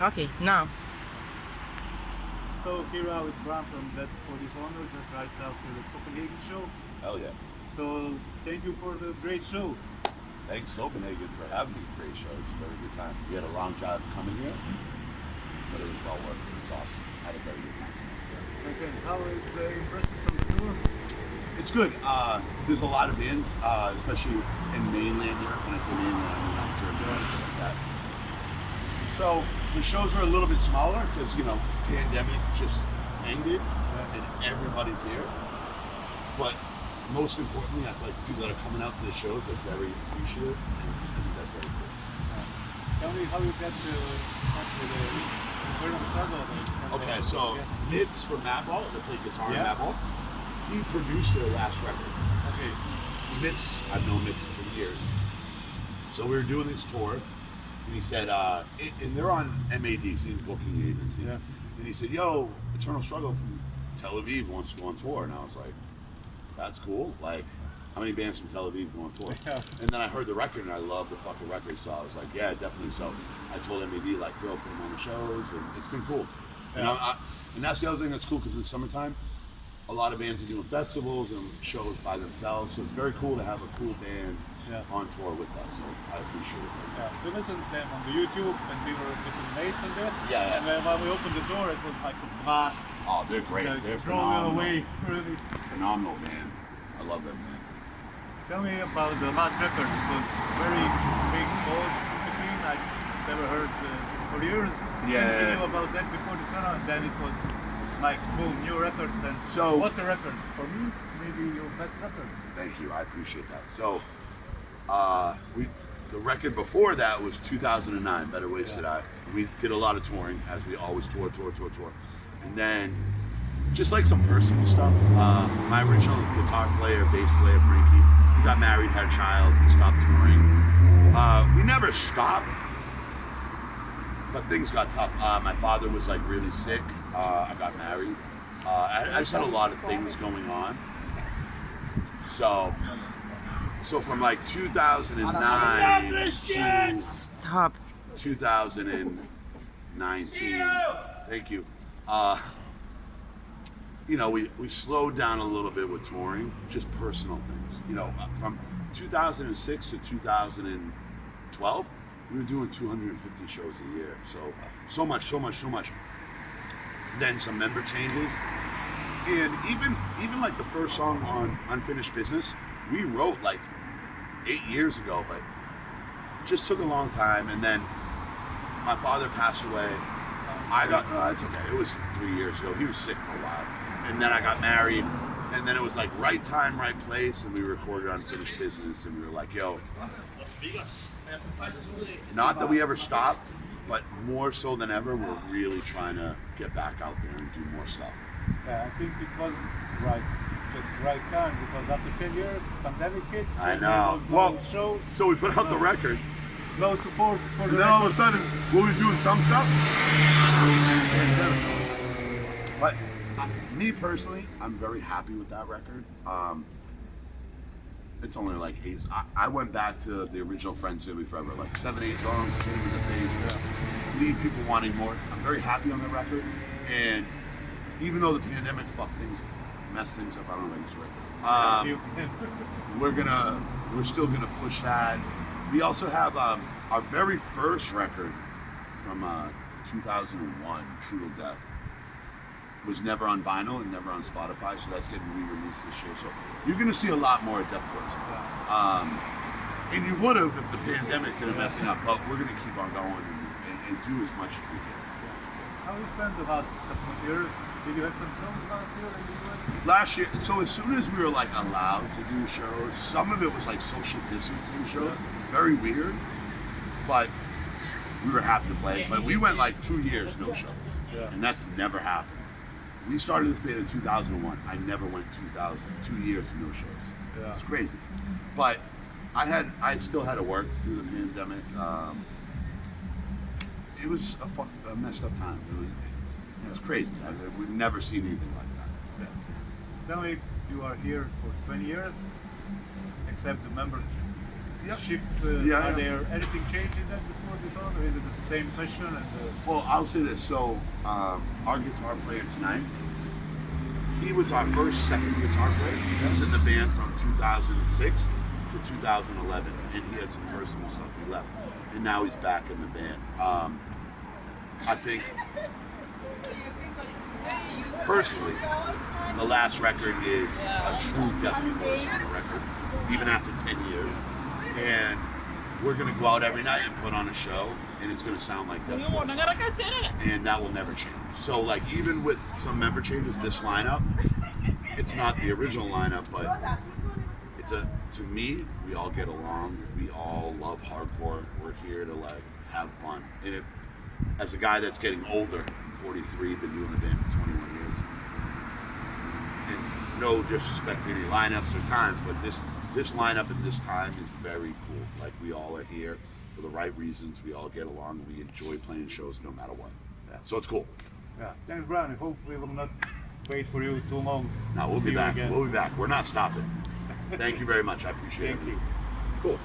Okay, now. So here we are with Bryan from Dead for Dishonor, just right after the Copenhagen show. Hell yeah. So thank you for the great show. Thanks Copenhagen for having me. Great show. It's a very good time. We had a long drive coming here, but it was well worth it. It was awesome. Had a very good time tonight. Okay, how is the impression from the tour? It's good. There's a lot of bands, especially in mainland Europe. When I say mainland, I mean like Germany and shit like that. So the shows are a little bit smaller because, you know, pandemic just ended and everybody's here. But most importantly, I feel like the people that are coming out to the shows are very appreciative, and I think that's very cool. Tell me how you get to the Eternal Struggle. Okay, so Mitz from Madball, that played guitar in Madball, he produced their last record. Okay. Mitz, I've known Mitz for years. So we were doing this tour, and he said, and they're on MAD, the booking agency. Yeah. And he said, yo, Eternal Struggle from Tel Aviv wants to go on tour. And I was like, that's cool. Like, how many bands from Tel Aviv go on tour? Yeah. And then I heard the record, and I love the fucking record. So I was like, yeah, definitely. So I told MAD, like, yo, put them on the shows, and it's been cool. Yeah. And that's the other thing that's cool, because in the summertime, a lot of bands are doing festivals and shows by themselves. So it's very cool to have a cool band on tour with us. So I appreciate it. Yeah, we listened to them on the YouTube and we were getting late on this. Yeah. And then when we opened the door, it was like a blast. Oh, they're great. They're throwing phenomenal. away, really. Phenomenal band. I love them, man. Tell me about the last record. It was very big pause in between. I never heard for years. Yeah. I knew about that before the summer, and then it was like boom, new records. And So what a record for me? Maybe your best record. Thank you. I appreciate that. So the record before that was 2009, Better Wasted Eye. We did a lot of touring, as we always tour. And then, just like some personal stuff, my original guitar player, bass player, Frankie, he got married, had a child, he stopped touring. We never stopped, but things got tough. My father was like really sick. I got married. I just had a lot of things going on. So from like 2009 to Stop. 2019, thank you. You know, we slowed down a little bit with touring, just personal things. You know, from 2006 to 2012, we were doing 250 shows a year. So much. Then some member changes, and even like the first song on Unfinished Business, we wrote like 8 years ago, but it just took a long time. And then my father passed away. No, it's okay. It was 3 years ago. He was sick for a while. And then I got married, and then it was like right time, right place, and we recorded Unfinished Business, and we were like, yo, not that we ever stopped, but more so than ever, we're really trying to get back out there and do more stuff. Yeah, I think it was just right time, because after 10 years, pandemic hits. I know. Well, shows, so we put out the record. No support for the And then all of a sudden, we'll be doing some stuff. But me personally, I'm very happy with that record. It's only like 8. I went back to the original Friends Family Forever, like 7, 8 songs, came in the phase. Leave people wanting more. I'm very happy on the record. And even though the pandemic messed things up, I don't know if I can swear. We're still gonna push that. We also have our very first record from 2001, True to Death, was never on vinyl and never on Spotify, so that's getting re-released this year. So you're gonna see a lot more at Death Force. And you would have if the pandemic didn't mess it up, but we're gonna keep on going and do as much as we can. How you spent the last couple of years? Did you have some shows last year in the US? Last year, so as soon as we were like allowed to do shows, some of it was like social distancing shows, very weird, but we were happy to play. But we went like 2 years no shows, and that's never happened. We started this band in 2001. I never went 2 years no shows. Yeah. It's crazy, but I still had to work through the pandemic. It was a messed up time. It was crazy. We've never seen anything like that. Tell me, you are here for 20 years, except the member Yep. shifts? Yeah, Are yeah. there anything changed in that before this on, or is it the same passion? And Well, I'll say this. So, our guitar player tonight, he was our second guitar player. He was in the band from 2006 to 2011, and he had some personal stuff. He left, and now he's back in the band. I think, personally, the last record is a true depth voice on a record, even after 10 years. And we're going to go out every night and put on a show, and it's going to sound like that. And that will never change. So, like, even with some member changes, this lineup, it's not the original lineup, but to me, we all get along. We all love hardcore. We're here to, like, have fun. And as a guy that's getting older, 43, been doing the band for 21 years, and no disrespect to any lineups or times, but this lineup at this time is very cool. Like, we all are here for the right reasons. We all get along. We enjoy playing shows no matter what. Yeah. So it's cool. yeah, thanks, Bryan. I hope we will not wait for you too long. Now we'll See be you back. again. We'll be back. We're not stopping. Thank you very much. I appreciate it. Thank you. Cool.